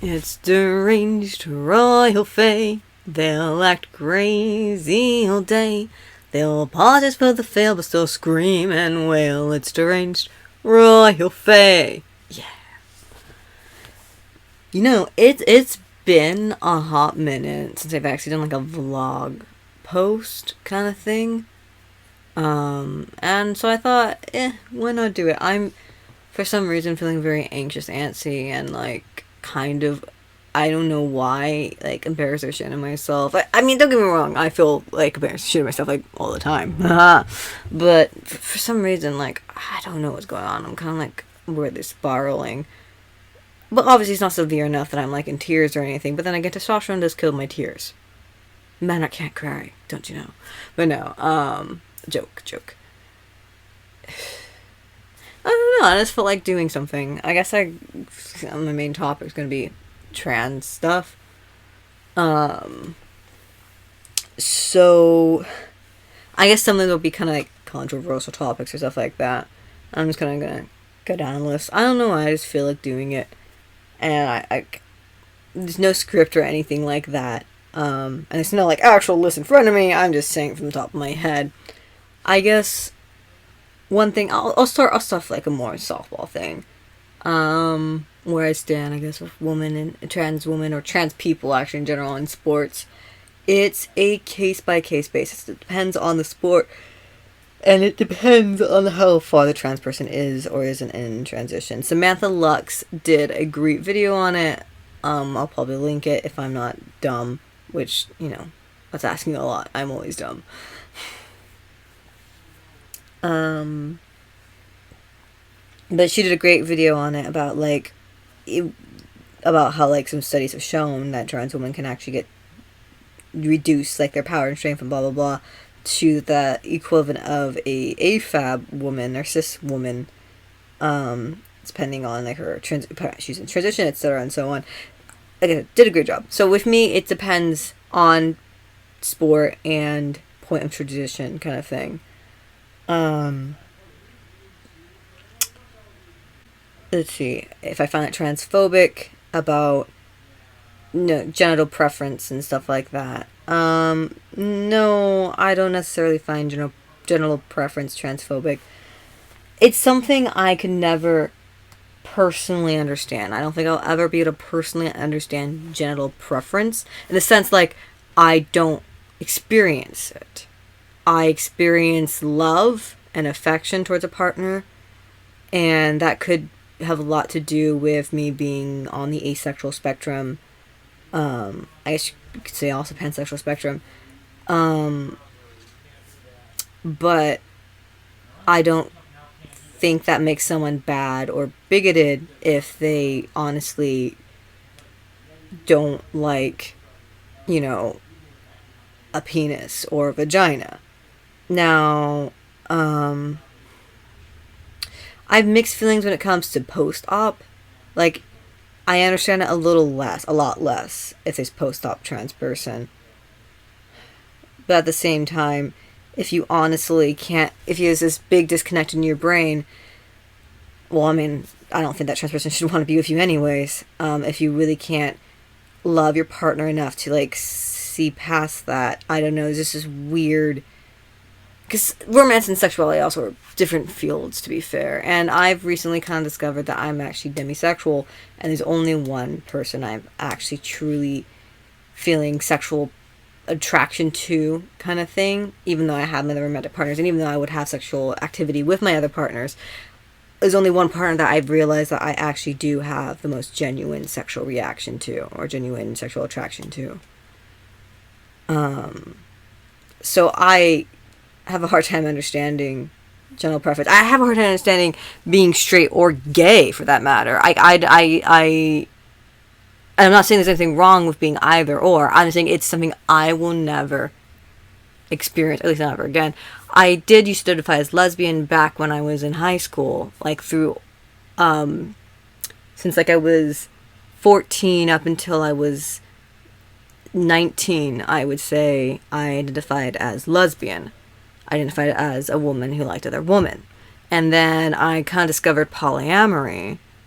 It's deranged royal fae. They'll act crazy all day. They'll apologize for the fail, but still scream and wail. It's deranged royal fae. Yeah. You know, it's been a hot minute since I've actually done like a vlog post kind of thing. And so I thought, why not do it? I'm, for some reason, feeling very anxious, antsy, and like kind of, I don't know why, like embarrassed or shit of myself. I mean, don't get me wrong, I feel like embarrassed shit of myself like all the time. But for some reason, like, I don't know what's going on. I'm kind of like weirdly spiraling. But obviously it's not severe enough that I'm like in tears or anything. But then again, testosterone does kill my tears. Man, I can't cry, don't you know? But no, joke. I don't know, I just felt like doing something. I guess my main topic is going to be trans stuff. So, I guess some of them will be kind of like controversial topics or stuff like that. I'm just kind of going to go down a list. I don't know why, I just feel like doing it. And I there's no script or anything like that. And it's not like actual list in front of me. I'm just saying it from the top of my head. I guess one thing, I'll start off like a more softball thing. Where I stand, I guess, with women and trans women or trans people actually in general in sports. It's a case by case basis. It depends on the sport. And it depends on how far the trans person is or isn't in transition. Samantha Lux did a great video on it. I'll probably link it if I'm not dumb. Which, you know, that's asking a lot. I'm always dumb. But she did a great video on it about, like, about how, like, some studies have shown that trans women can actually get reduce, like, their power and strength and blah, blah, blah, to the equivalent of a AFAB woman or cis woman, depending on, like, her she's in transition, etc., and so on. Again, did a great job. So with me, it depends on sport and point of transition kind of thing. Let's see. If I find it transphobic about genital preference and stuff like that. No, I don't necessarily find genital preference transphobic. It's something I can never personally understand. I don't think I'll ever be able to personally understand genital preference in the sense like I don't experience it. I experience love and affection towards a partner, and that could have a lot to do with me being on the asexual spectrum. I guess you could say also pansexual spectrum. But I don't think that makes someone bad or bigoted if they honestly don't like, a penis or a vagina. Now, I have mixed feelings when it comes to post-op. Like, I understand it a lot less if it's post-op trans person. But at the same time, if you honestly can't, if there's this big disconnect in your brain, well, I mean, I don't think that trans person should want to be with you anyways. If you really can't love your partner enough to, like, see past that, I don't know, this is weird. Because romance and sexuality also are different fields, to be fair. And I've recently kind of discovered that I'm actually demisexual, and there's only one person I'm actually truly feeling sexual attraction to, kind of thing. Even though I have my other romantic partners, and even though I would have sexual activity with my other partners, there's only one partner that I've realized that I actually do have the most genuine sexual reaction to, or genuine sexual attraction to. So I have a hard time understanding genital preference. I have a hard time understanding being straight or gay, for that matter. I'm not saying there's anything wrong with being either or. I'm saying it's something I will never experience, at least not ever again. I did used to identify as lesbian back when I was in high school, like through, since like I was 14 up until I was 19, I would say I identified as lesbian. I identified as a woman who liked other women. And then I kind of discovered polyamory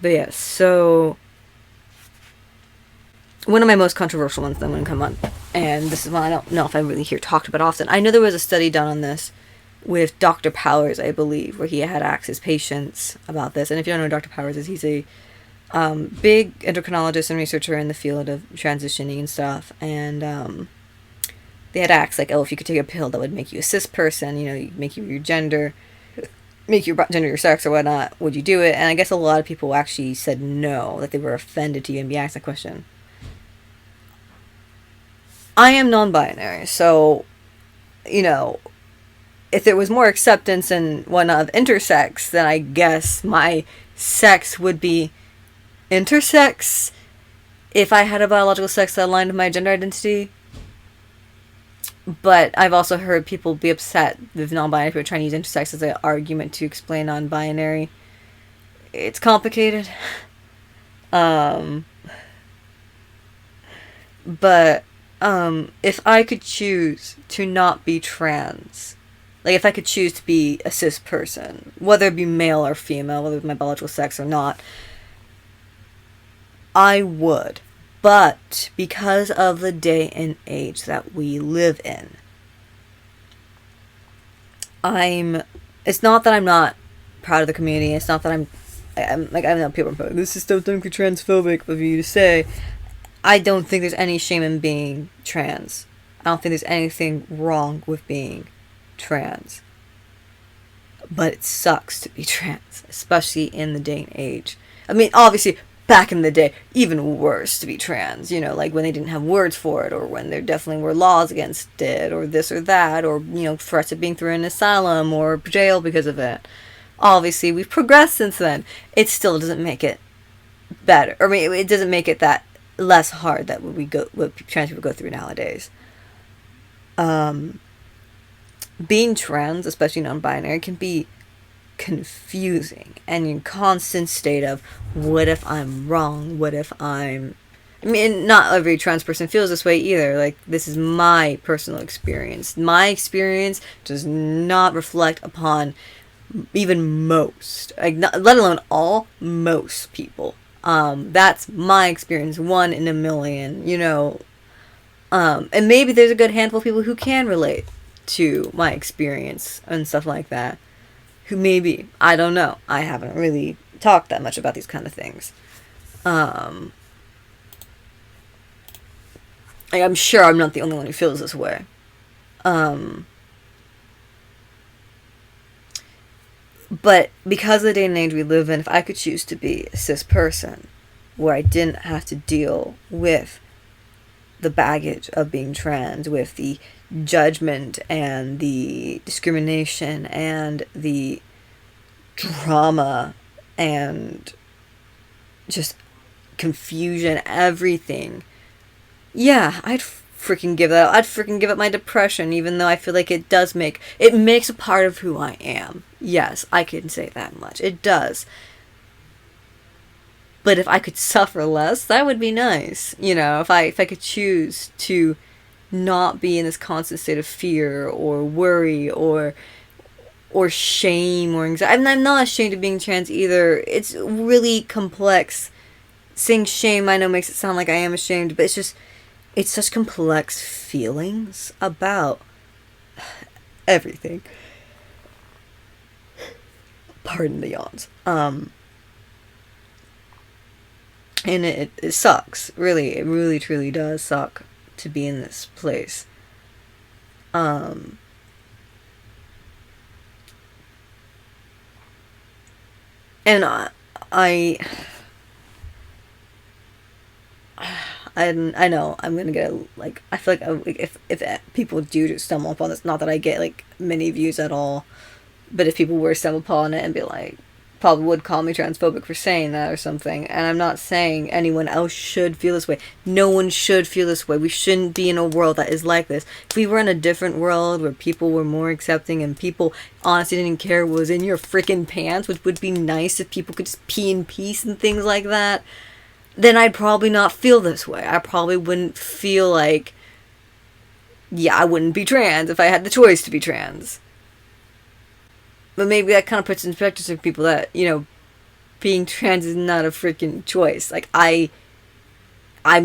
But yeah, so one of my most controversial ones that I'm going to come on, and this is one I don't know if I really hear talked about often. I know there was a study done on this with Dr. Powers, I believe, where he had asked his patients about this. And if you don't know who Dr. Powers is, he's a big endocrinologist and researcher in the field of transitioning and stuff. And they had asked, like, oh, if you could take a pill that would make you a cis person, you know, make you your gender, make your gender your sex or whatnot, would you do it? And I guess a lot of people actually said no, that they were offended to even be asked that question. I am non-binary, so, you know, if there was more acceptance and whatnot of intersex, then I guess my sex would be intersex if I had a biological sex that aligned with my gender identity. But I've also heard people be upset with non-binary people trying to use intersex as an argument to explain non-binary. It's complicated. But if I could choose to not be trans, like if I could choose to be a cis person, whether it be male or female, whether it's my biological sex or not, I would. But because of the day and age that we live in, it's not that I'm not proud of the community. It's not that I'm like, I know people are like, this is so transphobic of you to say. I don't think there's any shame in being trans. I don't think there's anything wrong with being trans. But it sucks to be trans, especially in the day and age. I mean, obviously, back in the day, even worse to be trans, you know, like when they didn't have words for it, or when there definitely were laws against it, or this or that, or, you know, threats of being thrown in an asylum or jail because of it. Obviously, we've progressed since then. It still doesn't make it better. I mean, it doesn't make it that less hard that what trans people go through nowadays. Being trans, especially non-binary, can be confusing and in constant state of, what if I'm wrong? What if I mean, not every trans person feels this way either. Like, this is my personal experience. My experience does not reflect upon even most, like, not, let alone all, most people. That's my experience, 1 in a million, you know. And maybe there's a good handful of people who can relate to my experience and stuff like that. Who maybe, I don't know. I haven't really talked that much about these kind of things. I'm sure I'm not the only one who feels this way. But because of the day and age we live in, if I could choose to be a cis person, where I didn't have to deal with the baggage of being trans, with the judgment and the discrimination and the drama and just confusion, everything, yeah, I'd freaking give that up. I'd freaking give up my depression, even though I feel like it makes a part of who I am. Yes, I can say that much. It does. But if I could suffer less, that would be nice. You know, if I could choose to not be in this constant state of fear or worry or shame or anxiety. I'm not ashamed of being trans either. It's really complex. Saying shame, I know, makes it sound like I am ashamed, but it's such complex feelings about everything. Pardon the yawns. And it sucks. Really, it really truly does suck to be in this place. And I know I'm gonna get, like, I feel like if people do just stumble upon this, not that I get like many views at all, but if people were to stumble upon it and be like, probably would call me transphobic for saying that or something. And I'm not saying anyone else should feel this way. No one should feel this way. We shouldn't be in a world that is like this. If we were in a different world where people were more accepting and people honestly didn't care what was in your freaking pants, which would be nice if people could just pee in peace and things like that, then I'd probably not feel this way. I probably wouldn't feel like, yeah, I wouldn't be trans if I had the choice to be trans. But maybe that kind of puts in perspective to people that, you know, being trans is not a freaking choice. Like, I'm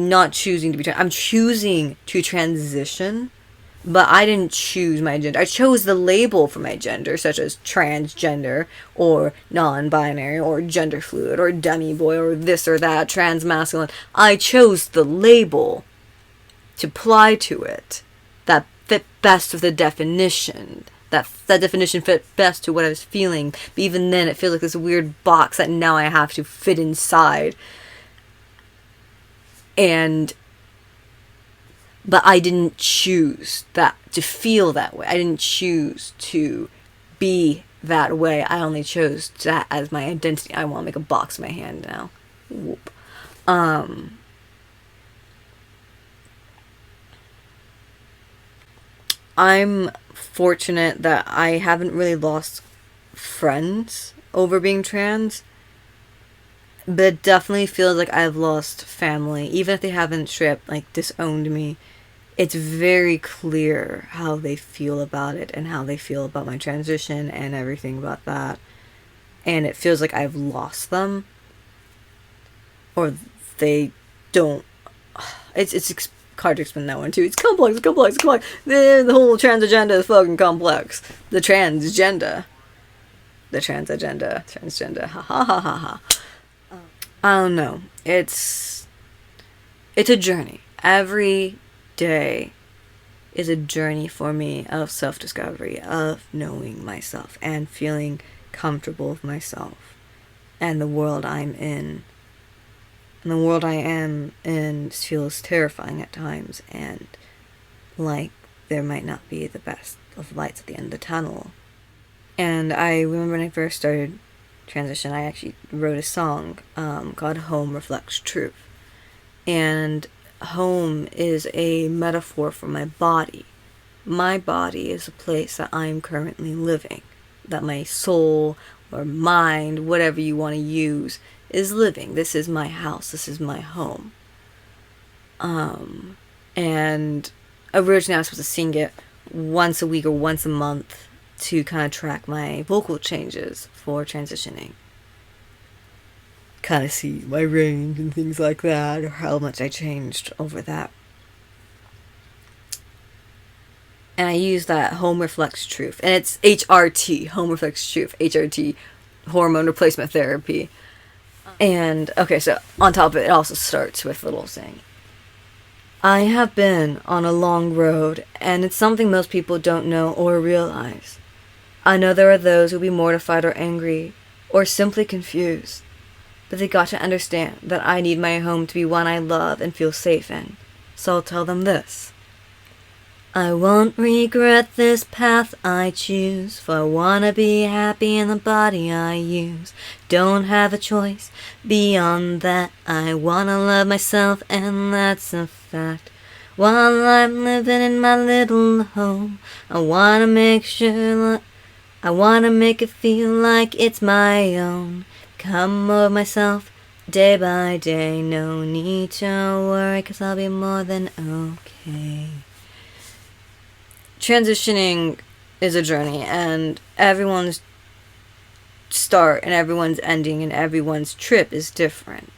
not choosing to be trans. I'm choosing to transition, but I didn't choose my gender. I chose the label for my gender, such as transgender, or non-binary, or gender fluid, or demi-boy, or this or that, trans-masculine. I chose the label to apply to it that fit best with the definition. That definition fit best to what I was feeling. But even then, it feels like this weird box that now I have to fit inside. But I didn't choose that to feel that way. I didn't choose to be that way. I only chose that as my identity. I want to make a box in my hand now. Whoop. I'm fortunate that I haven't really lost friends over being trans. But it definitely feels like I've lost family. Even if they haven't straight up, like, disowned me, it's very clear how they feel about it and how they feel about my transition and everything about that. And it feels like I've lost them. Or they don't. It's hard to explain that one too. It's complex. The whole trans agenda is fucking complex. The transgender. Transgender. Ha ha ha ha ha. I don't know. It's a journey. Every day is a journey for me of self-discovery, of knowing myself and feeling comfortable with myself and the world I'm in. And the world I am in feels terrifying at times, and like there might not be the best of lights at the end of the tunnel. And I remember when I first started transition, I actually wrote a song called Home Reflects Truth. And home is a metaphor for my body. My body is a place that I'm currently living, that my soul or mind, whatever you want to use, is living. This is my house. This is my home. And originally I was supposed to sing it once a week or once a month to kind of track my vocal changes for transitioning. Kind of see my range and things like that, or how much I changed over that. And I use that Home Reflects Truth. And it's HRT, Home Reflects Truth, HRT, hormone replacement therapy. And, okay, so on top of it, it also starts with a little saying. I have been on a long road, and it's something most people don't know or realize. I know there are those who'll be mortified or angry, or simply confused. But they got to understand that I need my home to be one I love and feel safe in. So I'll tell them this. I won't regret this path I choose, for I wanna be happy in the body I use. Don't have a choice beyond that. I wanna love myself, and that's a fact. While I'm living in my little home, I wanna make it feel like it's my own. Come over myself day by day. No need to worry, 'cause I'll be more than okay. Transitioning is a journey, and everyone's start and everyone's ending and everyone's trip is different.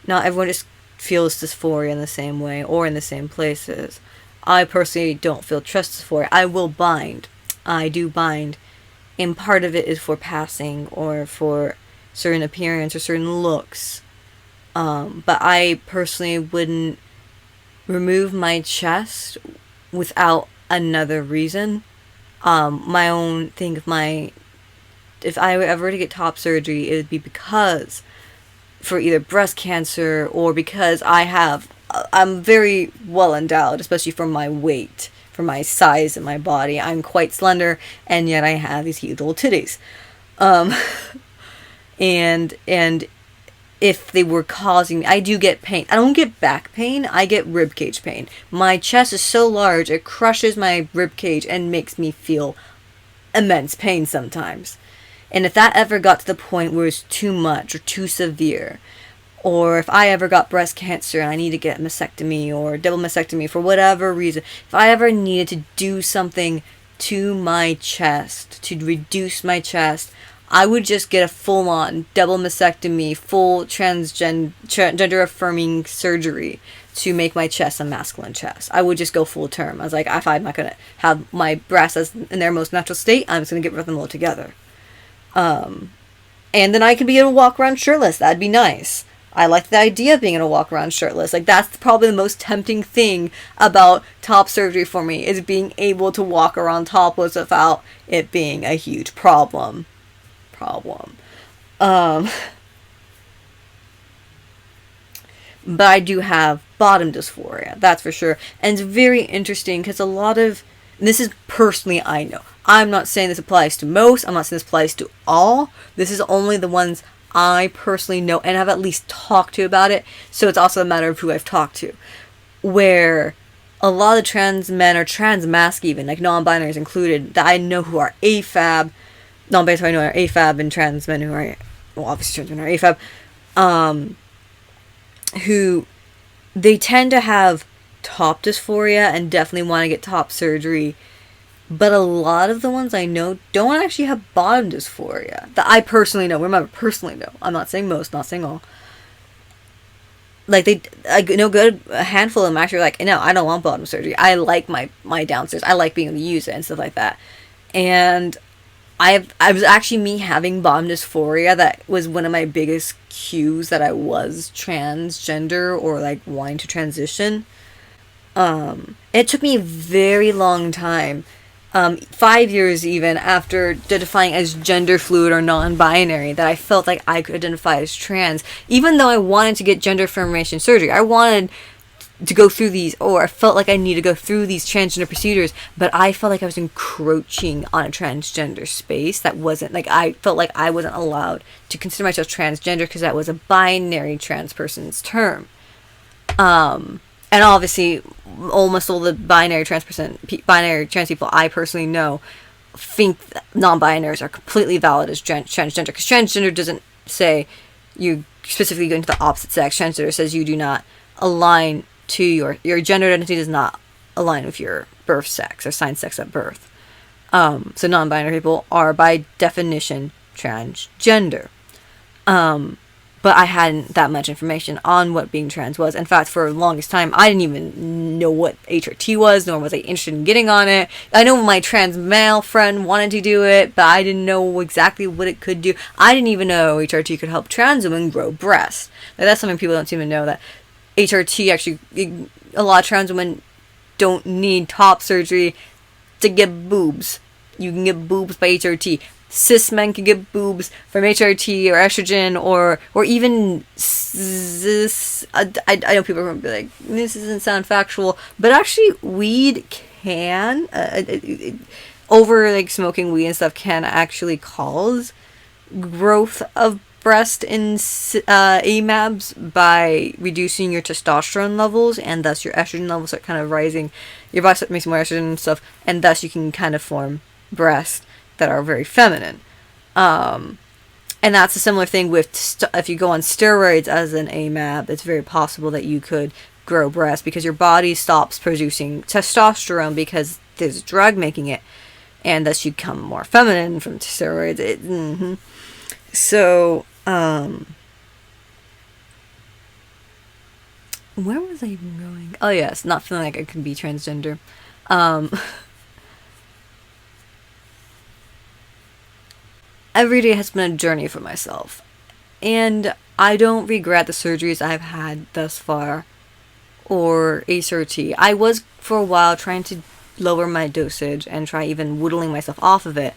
Not everyone just feels dysphoria in the same way or in the same places. I personally don't feel trust dysphoria. I will bind. I do bind. And part of it is for passing or for certain appearance or certain looks. But I personally wouldn't remove my chest without another reason. My own thing of if I were ever to get top surgery, it would be because for either breast cancer or because I'm very well endowed, especially for my weight, for my size and my body. I'm quite slender, and yet I have these huge little titties. And if they were causing me, I do get pain. I don't get back pain, I get ribcage pain. My chest is so large, it crushes my ribcage and makes me feel immense pain sometimes. And if that ever got to the point where it's too much or too severe, or if I ever got breast cancer and I need to get a mastectomy or double mastectomy for whatever reason, if I ever needed to do something to my chest, to reduce my chest, I would just get a full-on double mastectomy, full gender affirming surgery to make my chest a masculine chest. I would just go full term. I was like, if I'm not going to have my breasts as in their most natural state, I'm just going to get rid of them altogether. And then I could be able to walk around shirtless. That'd be nice. I like the idea of being able to walk around shirtless. Like, that's probably the most tempting thing about top surgery for me, is being able to walk around topless without it being a huge problem. But I do have bottom dysphoria, that's for sure. And it's very interesting because a lot of, and this is personally I know. I'm not saying this applies to most. I'm not saying this applies to all. This is only the ones I personally know and have at least talked to about it. So it's also a matter of who I've talked to. Where a lot of trans men or trans masc even, like non-binaries included, that I know who are AFAB, non-binaries who I know are AFAB, and trans men who are, well, obviously trans men are AFAB, who they tend to have top dysphoria and definitely want to get top surgery. But a lot of the ones I know don't actually have bottom dysphoria. That I personally know. Remember, personally know. I'm not saying most, not saying all. Like, I know a handful of them actually are like, no, I don't want bottom surgery. I like my downstairs. I like being able to use it and stuff like that. And I was actually, me having bottom dysphoria, that was one of my biggest cues that I was transgender or like wanting to transition. It took me a very long time, 5 years even, after identifying as gender fluid or non-binary, that I felt like I could identify as trans, even though I wanted to get gender affirmation surgery. I wanted to go through these, or I felt like I needed to go through these transgender procedures, but I felt like I was encroaching on a transgender space that wasn't, like, I felt like I wasn't allowed to consider myself transgender because that was a binary trans person's term. And obviously, almost all the binary trans people I personally know think non-binaries are completely valid as transgender, because transgender doesn't say you specifically go into the opposite sex. Transgender says you do not align to your gender identity, does not align with your birth sex or assigned sex at birth. So non-binary people are by definition transgender. But I hadn't that much information on what being trans was. In fact, for the longest time, I didn't even know what HRT was, nor was I interested in getting on it. I know my trans male friend wanted to do it, but I didn't know exactly what it could do. I didn't even know HRT could help trans women grow breasts. Like, that's something people don't seem to know, that HRT actually, a lot of trans women don't need top surgery to get boobs. You can get boobs by HRT. Cis men can get boobs from HRT or estrogen, or even cis. I know people are going to be like, this doesn't sound factual, but actually weed can, over like smoking weed and stuff, can actually cause growth of breast in AMABs by reducing your testosterone levels, and thus your estrogen levels start kind of rising. Your body starts making more estrogen and stuff, and thus you can kind of form breasts that are very feminine. And that's a similar thing with if you go on steroids as an AMAB, it's very possible that you could grow breasts because your body stops producing testosterone because there's a drug making it, and thus you become more feminine from steroids. So, where was I even going? Oh yes, not feeling like I could be transgender. Every day has been a journey for myself, and I don't regret the surgeries I've had thus far, or HRT. I was for a while trying to lower my dosage and try even whittling myself off of it.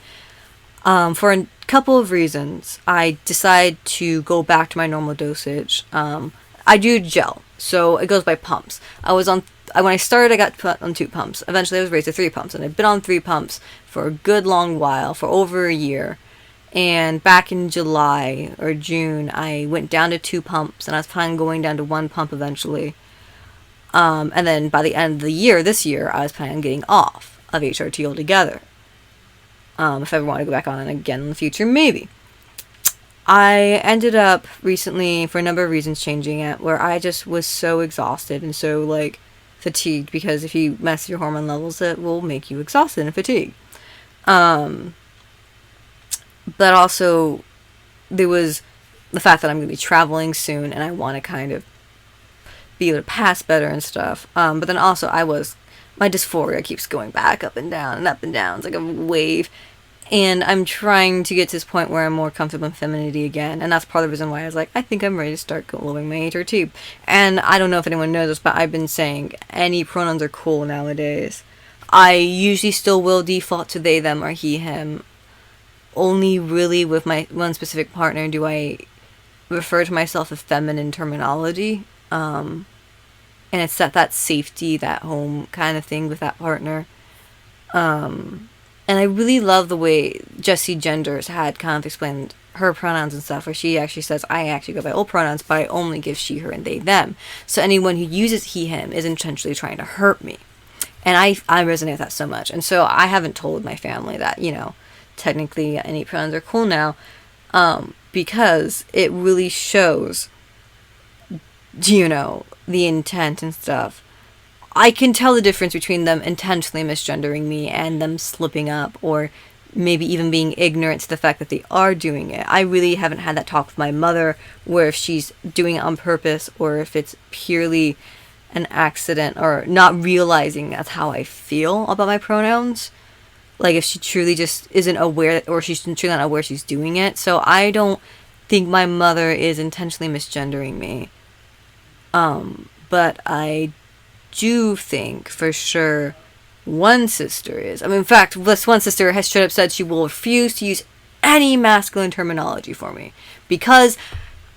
For a couple of reasons, I decided to go back to my normal dosage. I do gel, so it goes by pumps. When I started, I got put on 2 pumps. Eventually, I was raised to 3 pumps, and I've been on 3 pumps for a good long while, for over a year. And back in July or June, I went down to 2 pumps, and I was planning on going down to 1 pump eventually. And then by the end of the year, this year, I was planning on getting off of HRT altogether. If I ever want to go back on it again in the future, maybe. I ended up recently, for a number of reasons, changing it, where I just was so exhausted and so, like, fatigued, because if you mess with your hormone levels, it will make you exhausted and fatigued. But also, there was the fact that I'm going to be traveling soon, and I want to kind of be able to pass better and stuff. But then also, my dysphoria keeps going back up and down and up and down. It's like a wave. And I'm trying to get to this point where I'm more comfortable in femininity again. And that's part of the reason why I was like, I think I'm ready to start glowing my HRT. And I don't know if anyone knows this, but I've been saying any pronouns are cool nowadays. I usually still will default to they, them, or he, him. Only really with my one specific partner do I refer to myself with feminine terminology. And it's that safety, that home kind of thing with that partner. And I really love the way Jessie Genders had kind of explained her pronouns and stuff, where she actually says, I actually go by all pronouns, but I only give she, her, and they, them. So anyone who uses he, him is intentionally trying to hurt me. And I resonate with that so much. And so I haven't told my family that, technically any pronouns are cool now, because it really shows, the intent and stuff. I can tell the difference between them intentionally misgendering me and them slipping up, or maybe even being ignorant to the fact that they are doing it. I really haven't had that talk with my mother, where if she's doing it on purpose or if it's purely an accident, or not realizing that's how I feel about my pronouns. Like if she truly just isn't aware, or she's truly not aware she's doing it. So I don't think my mother is intentionally misgendering me. But I do think for sure one sister is. In fact, this one sister has straight up said she will refuse to use any masculine terminology for me because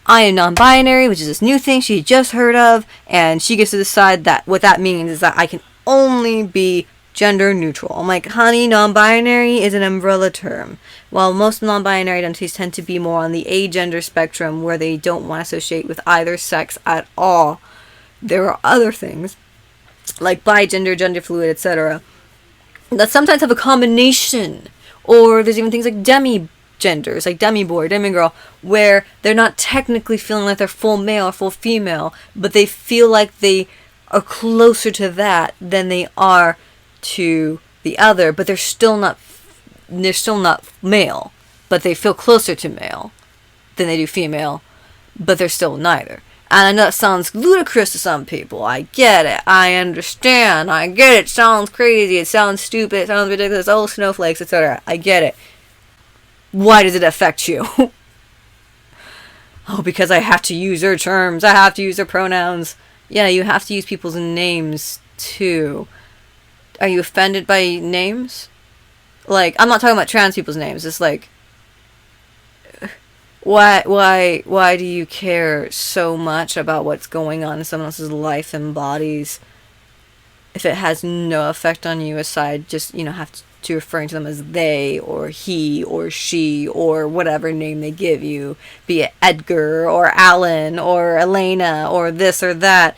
I am non-binary, which is this new thing she just heard of, and she gets to decide that what that means is that I can only be gender neutral. I'm like, honey, non-binary is an umbrella term. While most non-binary identities tend to be more on the agender spectrum, where they don't want to associate with either sex at all, there are other things like bigender, gender fluid, etc., that sometimes have a combination. Or there's even things like demi-genders, like demi-boy, demi-girl, where they're not technically feeling like they're full male or full female, but they feel like they are closer to that than they are to the other, but they're still not male, but they feel closer to male than they do female, but they're still neither. And I know that sounds ludicrous to some people. I get it. I understand. I get it. It sounds crazy. It sounds stupid. It sounds ridiculous. Oh, snowflakes, etc. I get it. Why does it affect you? Oh, because I have to use their terms. I have to use their pronouns. Yeah, you have to use people's names, too. Are you offended by names? Like, I'm not talking about trans people's names. It's like, why do you care so much about what's going on in someone else's life and bodies if it has no effect on you aside just, have to referring to them as they or he or she or whatever name they give you, be it Edgar or Alan or Elena or this or that.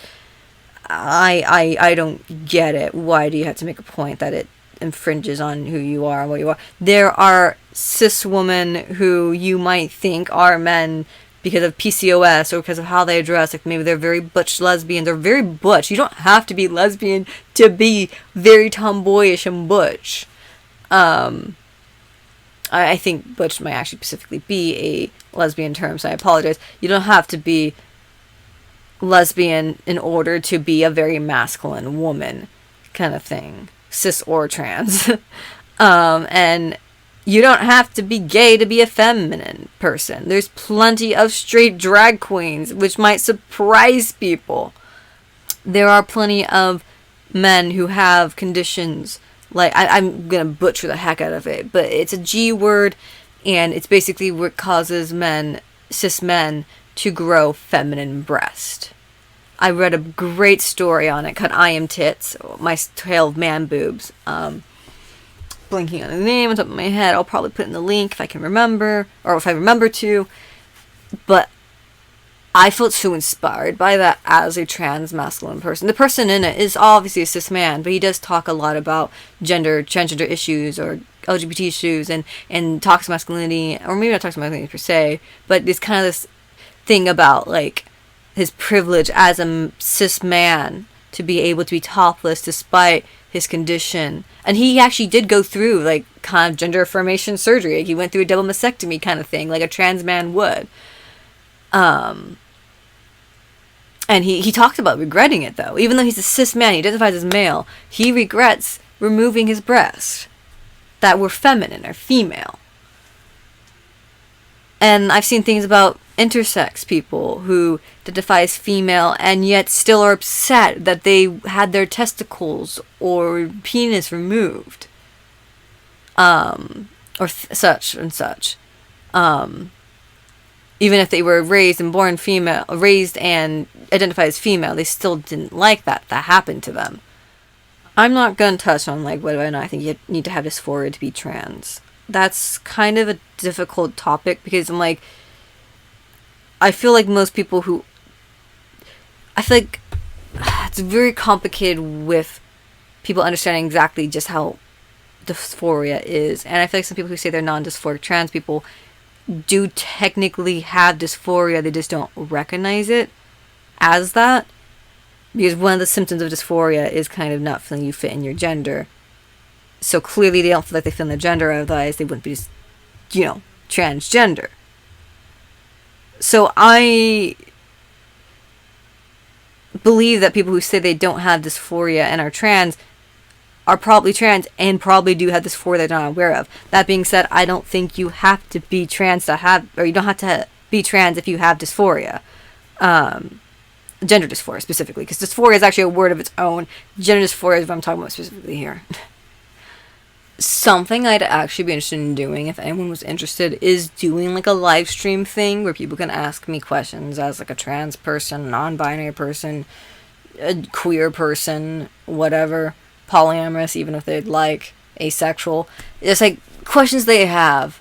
I don't get it. Why do you have to make a point that it infringes on who you are and what you are? There are cis women who you might think are men because of PCOS or because of how they dress. Like maybe they're very butch lesbian. They're very butch. You don't have to be lesbian to be very tomboyish and butch. I think butch might actually specifically be a lesbian term, so I apologize. You don't have to be lesbian in order to be a very masculine woman kind of thing, cis or trans. And you don't have to be gay to be a feminine person. There's plenty of straight drag queens, which might surprise people. There are plenty of men who have conditions like, I'm gonna butcher the heck out of it, but it's a G word, and it's basically what causes cis men to grow feminine breast. I read a great story on it called I Am Tits, My Tale of Man Boobs. Blinking on the name on top of my head. I'll probably put in the link if I can remember, or if I remember to. But I felt so inspired by that as a trans masculine person. The person in it is obviously a cis man, but he does talk a lot about transgender issues or LGBT issues and toxic masculinity, or maybe not toxic masculinity per se, but it's kind of this thing about like his privilege as a cis man to be able to be topless despite his condition. And he actually did go through like kind of gender affirmation surgery. Like, he went through a double mastectomy kind of thing, like a trans man would. And he talked about regretting it, though. Even though he's a cis man, he identifies as male, he regrets removing his breasts that were feminine or female. And I've seen things about intersex people who identify as female and yet still are upset that they had their testicles or penis removed. Such and such. Even if they were raised and identified as female, they still didn't like that happened to them. I'm not going to touch on, like, whether or not I think you need to have dysphoria to be trans. That's kind of a difficult topic, because I'm like, I feel like most people who... I feel like it's very complicated with people understanding exactly just how dysphoria is. And I feel like some people who say they're non-dysphoric trans people do technically have dysphoria, they just don't recognize it as that. Because one of the symptoms of dysphoria is kind of not feeling you fit in your gender. So clearly they don't feel like they fit in their gender, otherwise they wouldn't be just, transgender. So I believe that people who say they don't have dysphoria and are trans are probably trans and probably do have dysphoria they're not aware of. That being said, I don't think you have to be trans or you don't have to be trans if you have dysphoria. Gender dysphoria specifically, because dysphoria is actually a word of its own. Gender dysphoria is what I'm talking about specifically here. Something I'd actually be interested in doing, if anyone was interested, is doing like a live stream thing where people can ask me questions as like a trans person, non-binary person, a queer person, whatever, polyamorous, even if they'd like, asexual. It's like questions they have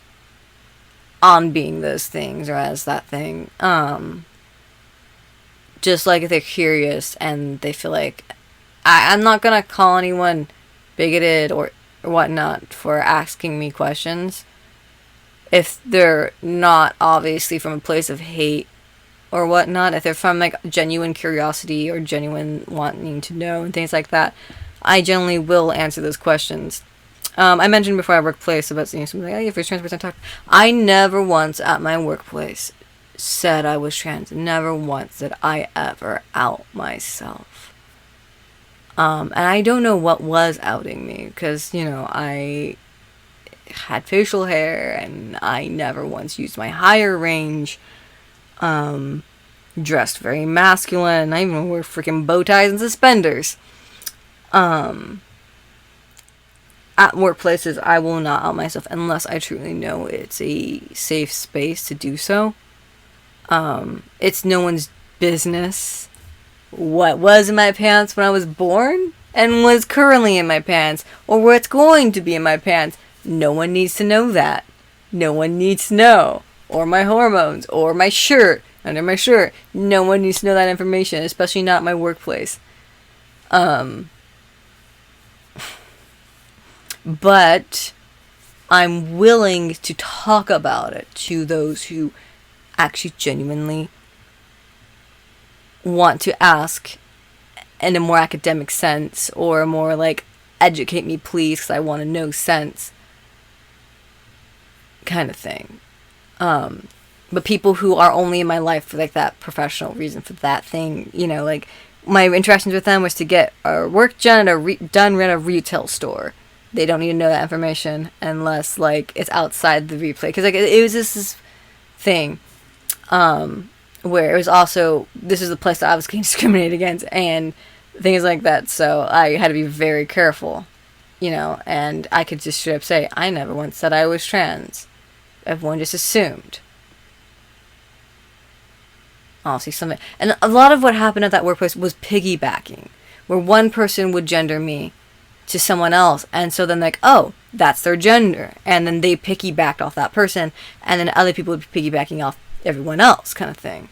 on being those things or as that thing. Just like if they're curious and they feel like I'm not gonna call anyone bigoted or whatnot for asking me questions if they're not obviously from a place of hate or whatnot. If they're from like genuine curiosity or genuine wanting to know and things like that, I generally will answer those questions. I mentioned before at workplace about something like, if you're a trans person, talk. I never once at my workplace said I was trans. Never once did I ever out myself. And I don't know what was outing me, because, I had facial hair, and I never once used my higher range, dressed very masculine, I even wore freaking bow ties and suspenders. At workplaces, I will not out myself unless I truly know it's a safe space to do so. It's no one's business what was in my pants when I was born and was currently in my pants, or what's going to be in my pants. No one needs to know that. No one needs to know. Or my hormones, or my shirt, under my shirt. No one needs to know that information, especially not at my workplace. But I'm willing to talk about it to those who actually genuinely want to ask in a more academic sense, or a more like educate me please because I want to know sense kind of thing. But people who are only in my life for like that professional reason, for that thing, like my interactions with them was to get our work done at a retail store. They don't need to know that information unless like it's outside the replay, because like it was this thing where it was also, this is the place that I was getting discriminated against and things like that, so I had to be very careful, and I could just straight up say, I never once said I was trans. Everyone just assumed. Honestly, something, and a lot of what happened at that workplace was piggybacking, where one person would gender me to someone else, and so then like, oh, that's their gender, and then they piggybacked off that person, and then other people would be piggybacking off everyone else kind of thing,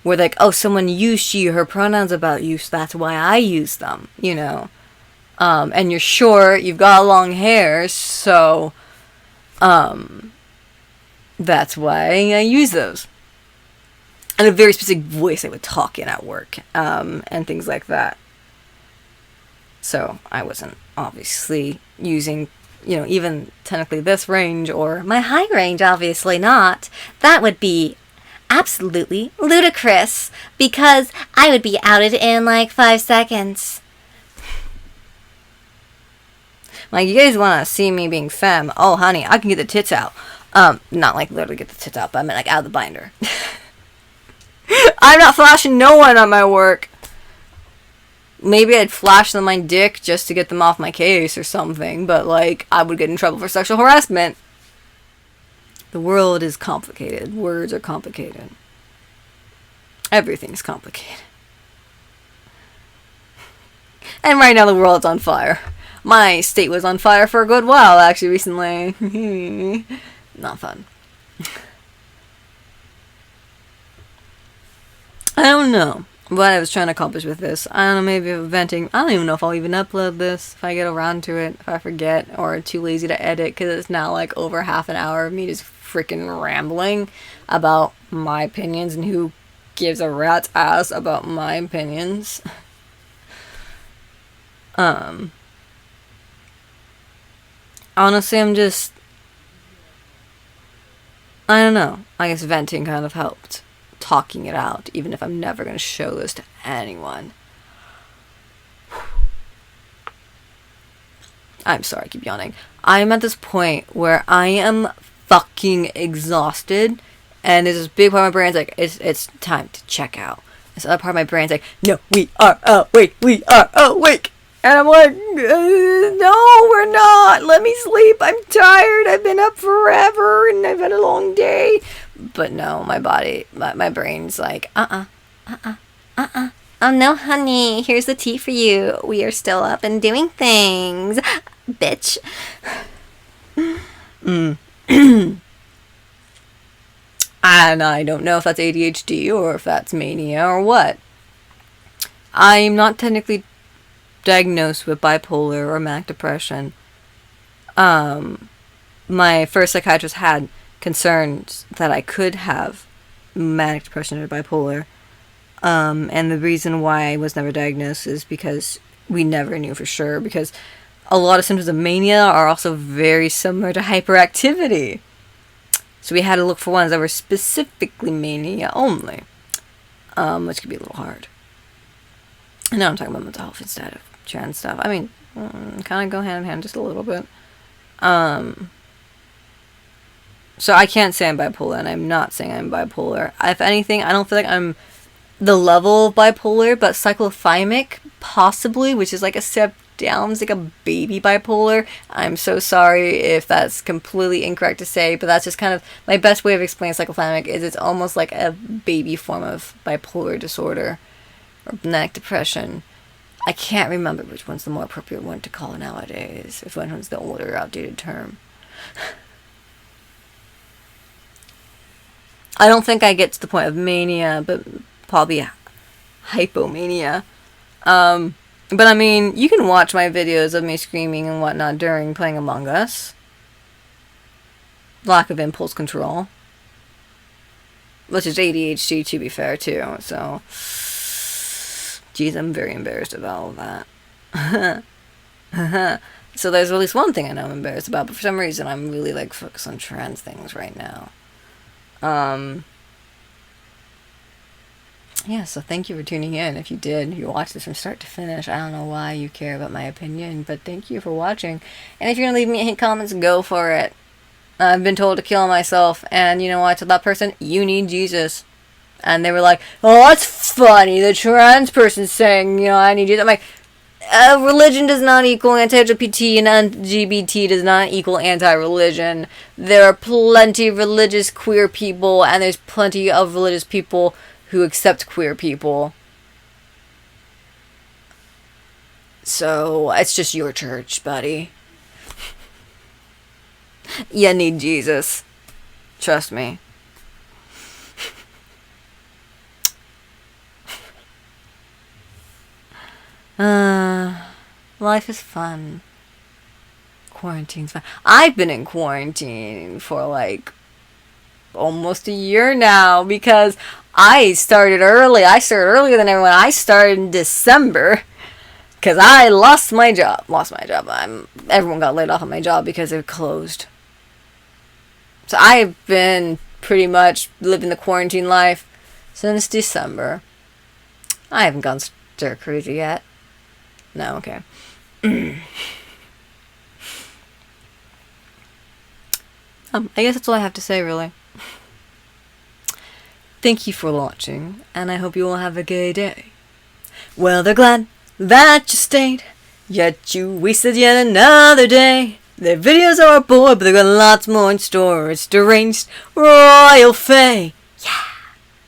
where like, oh, someone used she or her pronouns about you, so that's why I use them, and you're short, you've got long hair, so that's why I use those, and a very specific voice I would talk in at work, and things like that. So I wasn't obviously using even technically this range or my high range, obviously not. That would be absolutely ludicrous because I would be outed in like 5 seconds. Like, you guys want to see me being femme? Oh, honey, I can get the tits out. Not like literally get the tits out, but I mean like out of the binder. I'm not flashing no one on my work. Maybe I'd flash them my dick just to get them off my case or something, but like I would get in trouble for sexual harassment. The world is complicated. Words are complicated. Everything's complicated. And right now the world's on fire. My state was on fire for a good while, actually, recently. Not fun. I don't know what I was trying to accomplish with this. I don't know, maybe venting. I don't even know if I'll even upload this, if I get around to it, if I forget, or too lazy to edit, because it's now like over half an hour of me just freaking rambling about my opinions, and who gives a rat's ass about my opinions. Honestly, I don't know. I guess venting kind of helped. Talking it out, even if I'm never going to show this to anyone. I'm sorry, I keep yawning. I'm at this point where I am fucking exhausted, and there's this big part of my brain's like, it's time to check out. This other part of my brain's like, no, we are awake, And I'm like, no, we're not. Let me sleep. I'm tired. I've been up forever, and I've had a long day. But no, my body, my brain's like, Oh no, honey, here's the tea for you. We are still up and doing things, bitch. And I don't know if that's ADHD or if that's mania or what. I'm not technically diagnosed with bipolar or manic depression. My first psychiatrist had concerns that I could have manic depression or bipolar. And the reason why I was never diagnosed is because we never knew for sure, because a lot of symptoms of mania are also very similar to hyperactivity. So we had to look for ones that were specifically mania only, which could be a little hard. And now I'm talking about mental health instead of trans stuff. I mean, kind of go hand in hand just a little bit. So I can't say I'm bipolar, and I'm not saying I'm bipolar. If anything, I don't feel like I'm the level of bipolar, but cyclothymic, possibly, which is like a step down. It's like a baby bipolar. I'm so sorry if that's completely incorrect to say, but that's just kind of my best way of explaining cyclothymic is it's almost like a baby form of bipolar disorder or manic depression. I can't remember which one's the more appropriate one to call nowadays, if one one's the older, outdated term. I don't think I get to the point of mania, but probably hypomania. But I mean, you can watch my videos of me screaming and whatnot during playing Among Us. Lack of impulse control. Which is ADHD, to be fair, too. So, geez, I'm very embarrassed about all of that. So there's at least one thing I know I'm embarrassed about, but for some reason I'm really, like, focused on trans things right now. Yeah, so thank you for tuning in. If you did, if you watched this from start to finish, I don't know why you care about my opinion, but thank you for watching. And if you're going to leave me any comments, go for it. I've been told to kill myself, and you know what? I told that person, you need Jesus. And they were like, oh, that's funny. The trans person's saying, I need Jesus. I'm like, religion does not equal anti-LGBT, and LGBT does not equal anti-religion. There are plenty of religious queer people, and there's plenty of religious people who accept queer people. So, it's just your church, buddy. You need Jesus. Trust me. Life is fun. Quarantine's fun. I've been in quarantine for like almost a year now because I started early. I started earlier than everyone. I started in December Because I lost my job. Everyone got laid off on my job because it closed. So I've been pretty much living the quarantine life since December. I haven't gone stir crazy yet. No, okay. I guess that's all I have to say, really. Thank you for watching, and I hope you all have a gay day. Well, they're glad that you stayed, yet you wasted yet another day. Their videos are bored, but they've got lots more in store. It's deranged Royal Faye.